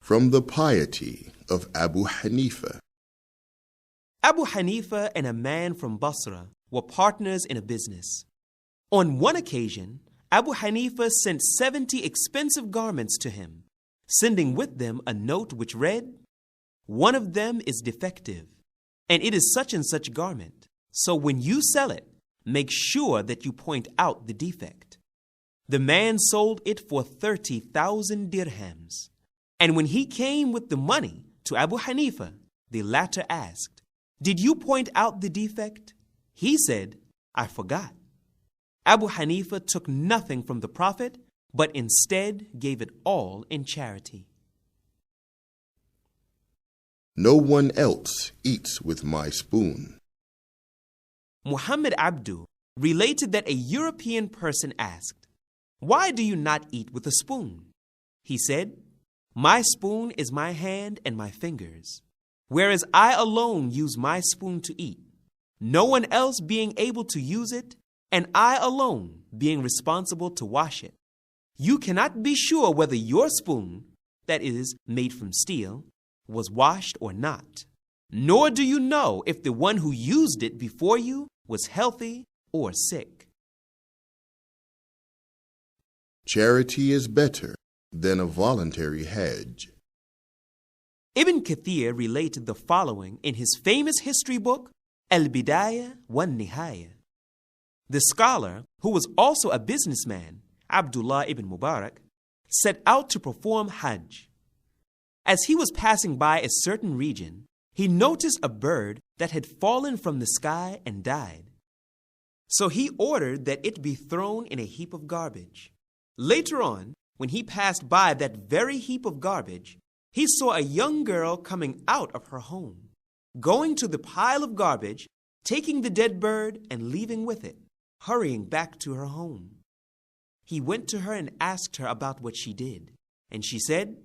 From the piety of Abu Hanifa. Abu Hanifa and a man from Basra were partners in a business. On one occasion, Abu Hanifa sent 70 expensive garments to him, sending with them a note which read, "One of them is defective, and it is such and such garment. So when you sell it, make sure that you point out the defect." The man sold it for 30,000 dirhams. And when he came with the money to Abu Hanifa, the latter asked, "Did you point out the defect?" He said, "I forgot." Abu Hanifa took nothing from the Prophet, but instead gave it all in charity. No one else eats with my spoon. Muhammad Abdu related that a European person asked, "Why do you not eat with a spoon?" He said, "My spoon is my hand and my fingers, whereas I alone use my spoon to eat, no one else being able to use it, and I alone being responsible to wash it. You cannot be sure whether your spoon, that is, made from steel, was washed or not, nor do you know if the one who used it before you was healthy or sick." Charity is better than a voluntary hajj. Ibn Kathir related the following in his famous history book, Al-Bidayah wa Nihaya. The scholar, who was also a businessman, Abdullah ibn Mubarak, set out to perform Hajj. As he was passing by a certain region, he noticed a bird that had fallen from the sky and died. So he ordered that it be thrown in a heap of garbage. Later on, when he passed by that very heap of garbage, he saw a young girl coming out of her home, going to the pile of garbage, taking the dead bird and leaving with it, hurrying back to her home. He went to her and asked her about what she did, and she said,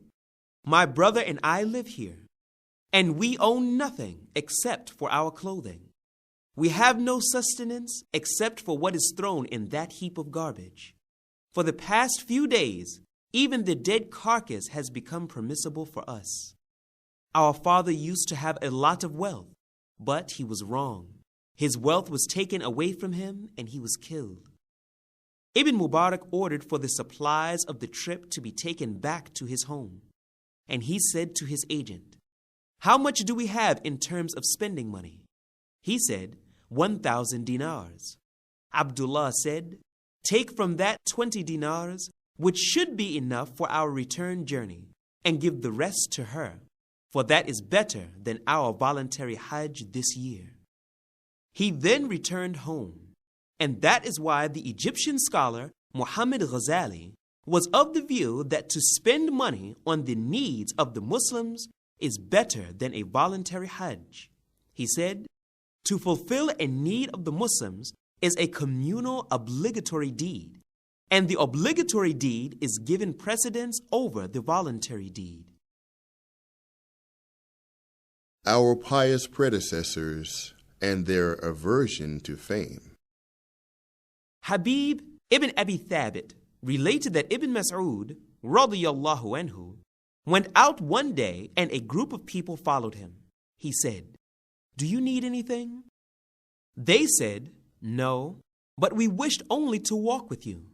"My brother and I live here, and we own nothing except for our clothing. We have no sustenance except for what is thrown in that heap of garbage. For the past few days, even the dead carcass has become permissible for us. Our father used to have a lot of wealth, but he was wrong. His wealth was taken away from him and he was killed." Ibn Mubarak ordered for the supplies of the trip to be taken back to his home. And he said to his agent, "How much do we have in terms of spending money?" He said, 1,000 dinars. Abdullah said, "Take from that 20 dinars, which should be enough for our return journey, and give the rest to her, for that is better than our voluntary Hajj this year." He then returned home, and that is why the Egyptian scholar Muhammad Ghazali was of the view that to spend money on the needs of the Muslims is better than a voluntary Hajj. He said, "To fulfill a need of the Muslims is a communal obligatory deed, and the obligatory deed is given precedence over the voluntary deed." Our pious predecessors and their aversion to fame. Habib ibn Abi Thabit related that Ibn Mas'ud, radiyallahu anhu, went out one day and a group of people followed him. He said, "Do you need anything?" They said, "No, but we wished only to walk with you."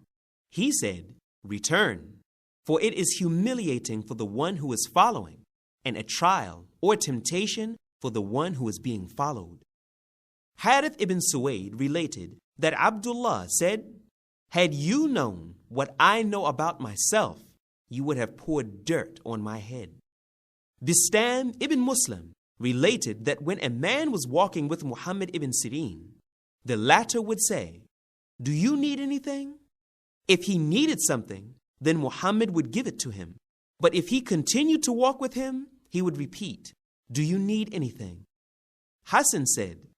He said, "Return, for it is humiliating for the one who is following, and a trial or temptation for the one who is being followed." Harith ibn Suwaid related that Abdullah said, "Had you known what I know about myself, you would have poured dirt on my head." Bistam ibn Muslim related that when a man was walking with Muhammad ibn Sirin, the latter would say, "Do you need anything?" If he needed something, then Muhammad would give it to him. But if he continued to walk with him, he would repeat, "Do you need anything?" Hassan said,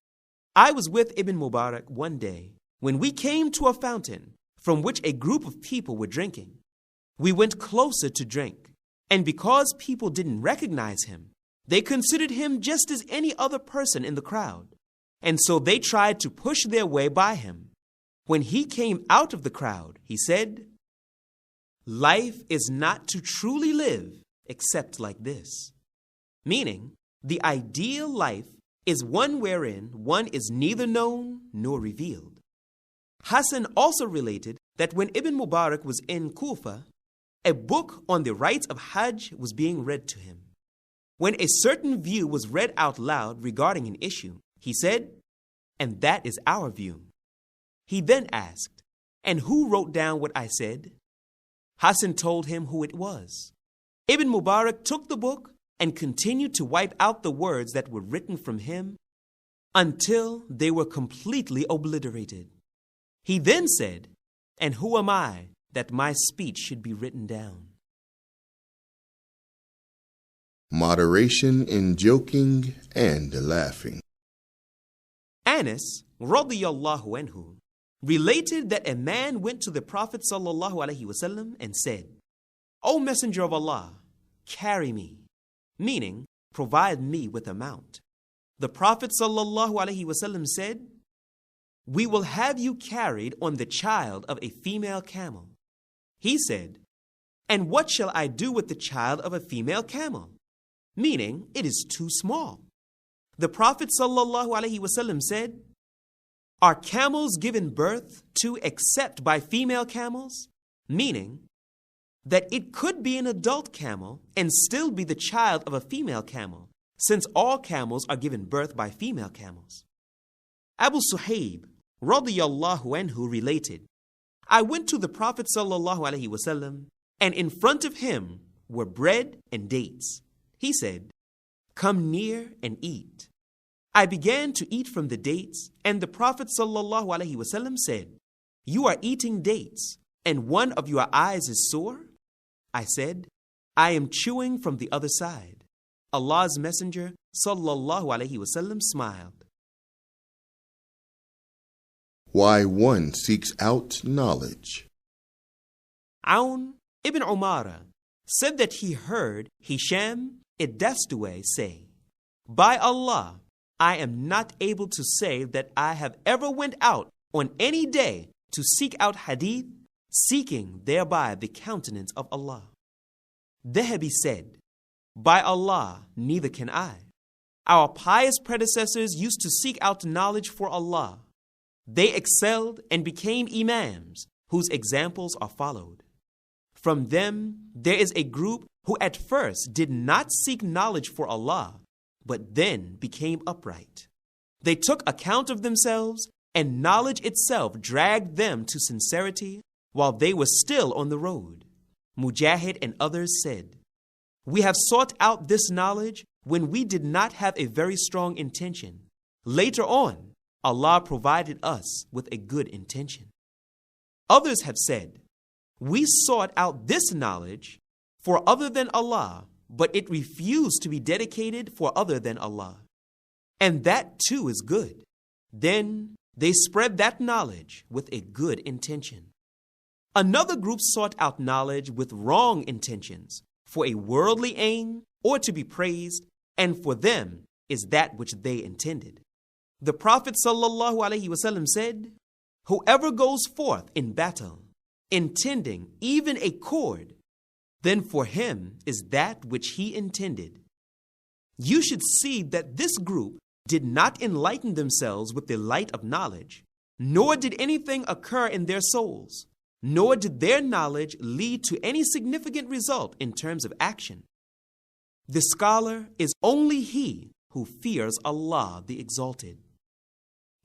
"I was with Ibn Mubarak one day when we came to a fountain from which a group of people were drinking. We went closer to drink, and because people didn't recognize him, they considered him just as any other person in the crowd, and so they tried to push their way by him. When he came out of the crowd, he said, 'Life is not to truly live except like this. Meaning, the ideal life is one wherein one is neither known nor revealed. Hassan also related that when Ibn Mubarak was in Kufa, a book on the rites of Hajj was being read to him. When a certain view was read out loud regarding an issue, he said, "And that is our view." He then asked, "And who wrote down what I said?" Hassan told him who it was. Ibn Mubarak took the book and continued to wipe out the words that were written from him until they were completely obliterated. He then said, "And who am I that my speech should be written down?" Moderation in joking and laughing. Anas, radiyallahu anhu, related that a man went to the Prophet sallallahu alaihi wasallam and said, "O Messenger of Allah, carry me," meaning, provide me with a mount. The Prophet sallallahu alaihi wasallam said, "We will have you carried on the child of a female camel." He said, "And what shall I do with the child of a female camel?" Meaning, it is too small. The Prophet sallallahu alaihi wasallam said, "Are camels given birth to except by female camels?" Meaning that it could be an adult camel and still be the child of a female camel, since all camels are given birth by female camels. Abu Suhaib, radiyallahu anhu, related, "I went to the Prophet sallallahu alaihi wasallam, and in front of him were bread and dates. He said, 'Come near and eat.' I began to eat from the dates, and the Prophet sallallahu alaihi wasallam said, 'You are eating dates, and one of your eyes is sore?' I said, 'I am chewing from the other side.' Allah's Messenger sallallahu alaihi wasallam smiled. Why one seeks out knowledge. Aun ibn Umara said that he heard Hisham Dastaway say, "By Allah, I am not able to say that I have ever went out on any day to seek out hadith, seeking thereby the countenance of Allah." Dhahabi said, "By Allah, neither can I. Our pious predecessors used to seek out knowledge for Allah. They excelled and became imams, whose examples are followed. From them, there is a group who at first did not seek knowledge for Allah, but then became upright. They took account of themselves, and knowledge itself dragged them to sincerity while they were still on the road." Mujahid and others said, "We have sought out this knowledge when we did not have a very strong intention. Later on, Allah provided us with a good intention." Others have said, "We sought out this knowledge for other than Allah, but it refused to be dedicated for other than Allah. And that too is good. Then they spread that knowledge with a good intention." Another group sought out knowledge with wrong intentions, for a worldly aim or to be praised, and for them is that which they intended. The Prophet ﷺ said, "Whoever goes forth in battle, intending even a cord, then for him is that which he intended." You should see that this group did not enlighten themselves with the light of knowledge, nor did anything occur in their souls, nor did their knowledge lead to any significant result in terms of action. The scholar is only he who fears Allah the Exalted.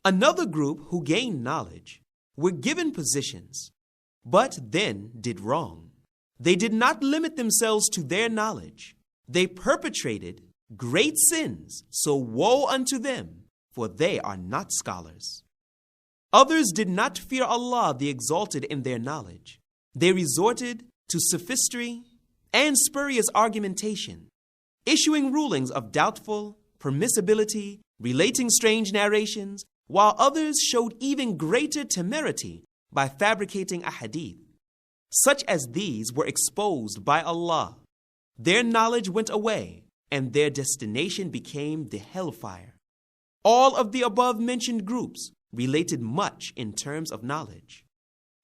Another group who gained knowledge were given positions, but then did wrong. They did not limit themselves to their knowledge. They perpetrated great sins, so woe unto them, for they are not scholars. Others did not fear Allah the Exalted in their knowledge. They resorted to sophistry and spurious argumentation, issuing rulings of doubtful permissibility, relating strange narrations, while others showed even greater temerity by fabricating a hadith. Such as these were exposed by Allah. Their knowledge went away, and their destination became the hellfire. All of the above-mentioned groups related much in terms of knowledge.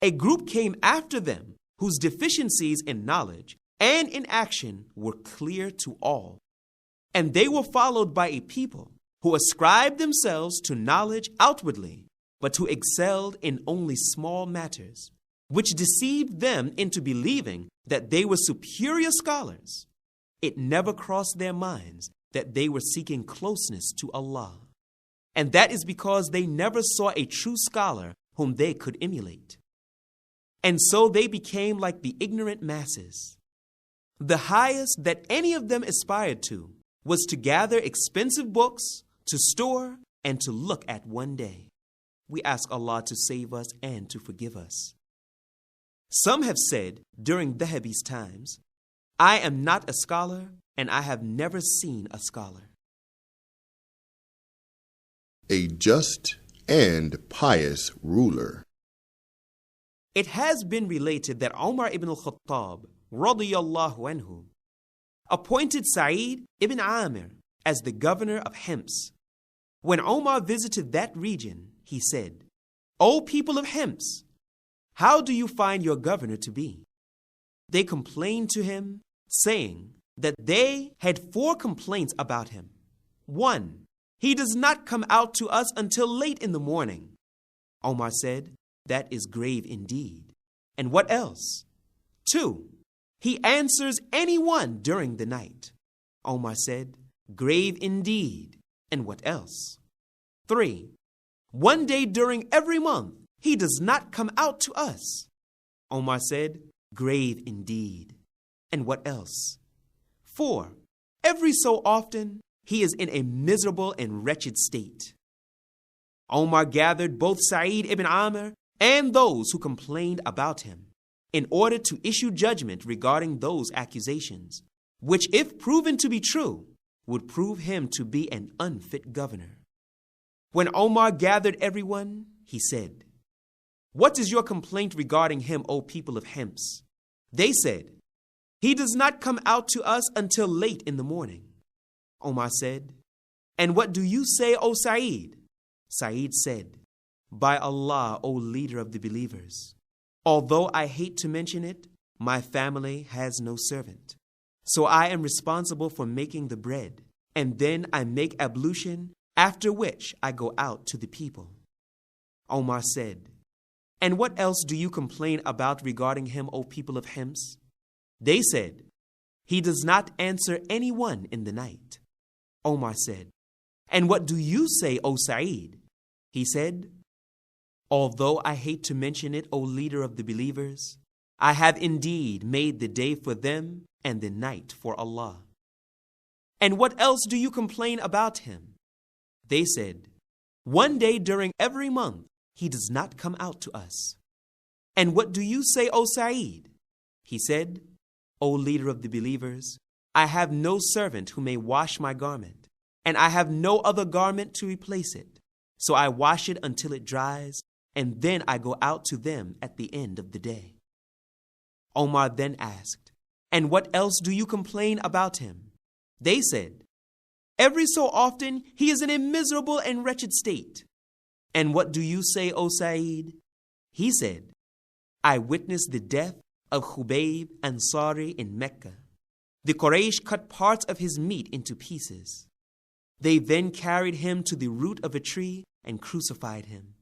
A group came after them whose deficiencies in knowledge and in action were clear to all. And they were followed by a people who ascribed themselves to knowledge outwardly, but who excelled in only small matters, which deceived them into believing that they were superior scholars. It never crossed their minds that they were seeking closeness to Allah. And that is because they never saw a true scholar whom they could emulate. And so they became like the ignorant masses. The highest that any of them aspired to was to gather expensive books, to store, and to look at one day. We ask Allah to save us and to forgive us. Some have said during Dhahabi's times, I am not a scholar and I have never seen a scholar. A just and pious ruler. It has been related that Umar ibn al-Khattab radiyallahu anhu appointed Sa'id ibn Amir as the governor of Hims. When Umar visited that region, he said, O people of Hims, how do you find your governor to be? They complained to him, saying that they had 4 complaints about him. 1, he does not come out to us until late in the morning. Omar said, that is grave indeed. And what else? 2, he answers anyone during the night. Omar said, grave indeed. And what else? 3, one day during every month, he does not come out to us. Omar said, grave indeed. And what else? 4, every so often, he is in a miserable and wretched state. Omar gathered both Sa'id ibn Amr and those who complained about him in order to issue judgment regarding those accusations, which, if proven to be true, would prove him to be an unfit governor. When Omar gathered everyone, he said, what is your complaint regarding him, O people of Hims? They said, he does not come out to us until late in the morning. Omar said, and what do you say, O Sa'id? Sa'id said, by Allah, O leader of the believers, although I hate to mention it, my family has no servant. So I am responsible for making the bread, and then I make ablution, after which I go out to the people. Omar said, and what else do you complain about regarding him, O people of Hims? They said, he does not answer anyone in the night. Omar said, and what do you say, O Sa'id? He said, although I hate to mention it, O leader of the believers, I have indeed made the day for them and the night for Allah. And what else do you complain about him? They said, one day during every month, he does not come out to us. And what do you say, O Sa'id? He said, O leader of the believers, I have no servant who may wash my garment, and I have no other garment to replace it. So I wash it until it dries, and then I go out to them at the end of the day. Omar then asked, and what else do you complain about him? They said, every so often he is in a miserable and wretched state. And what do you say, O Sa'id? He said, I witnessed the death of Khubayb Ansari in Mecca. The Quraysh cut parts of his meat into pieces. They then carried him to the root of a tree and crucified him.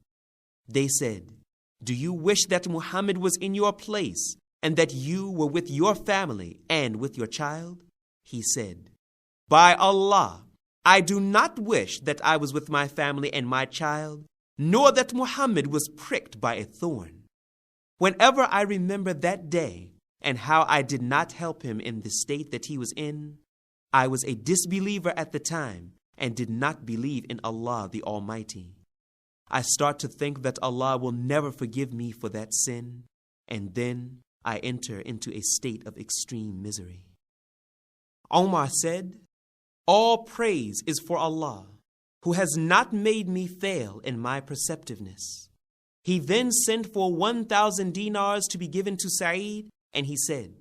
They said, do you wish that Muhammad was in your place and that you were with your family and with your child? He said, by Allah, I do not wish that I was with my family and my child, nor that Muhammad was pricked by a thorn. Whenever I remember that day and how I did not help him in the state that he was in, I was a disbeliever at the time and did not believe in Allah the Almighty. I start to think that Allah will never forgive me for that sin, and then I enter into a state of extreme misery. Omar said, all praise is for Allah, who has not made me fail in my perceptiveness. He then sent for 1,000 dinars to be given to Sa'id, and he said,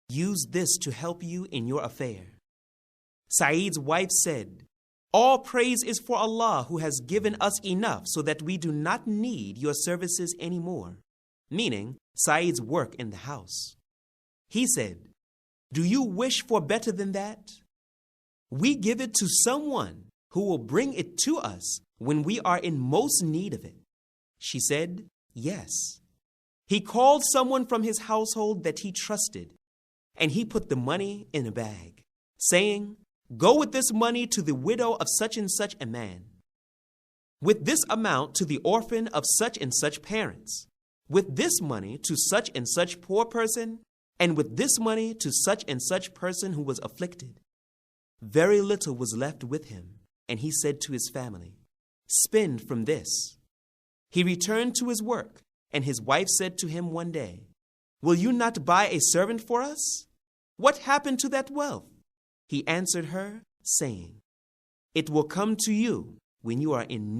use this to help you in your affair. Sa'id's wife said, all praise is for Allah, who has given us enough so that we do not need your services anymore, meaning Sa'id's work in the house. He said, Do you wish for better than that? We give it to someone who will bring it to us when we are in most need of it. She said, yes. He called someone from his household that he trusted, and he put the money in a bag, saying, go with this money to the widow of such and such a man. With this amount to the orphan of such and such parents. With this money to such and such poor person, and with this money to such and such person who was afflicted. Very little was left with him, and he said to his family, spend from this. He returned to his work, and his wife said to him one day, will you not buy a servant for us? What happened to that wealth? He answered her, saying, it will come to you when you are in need.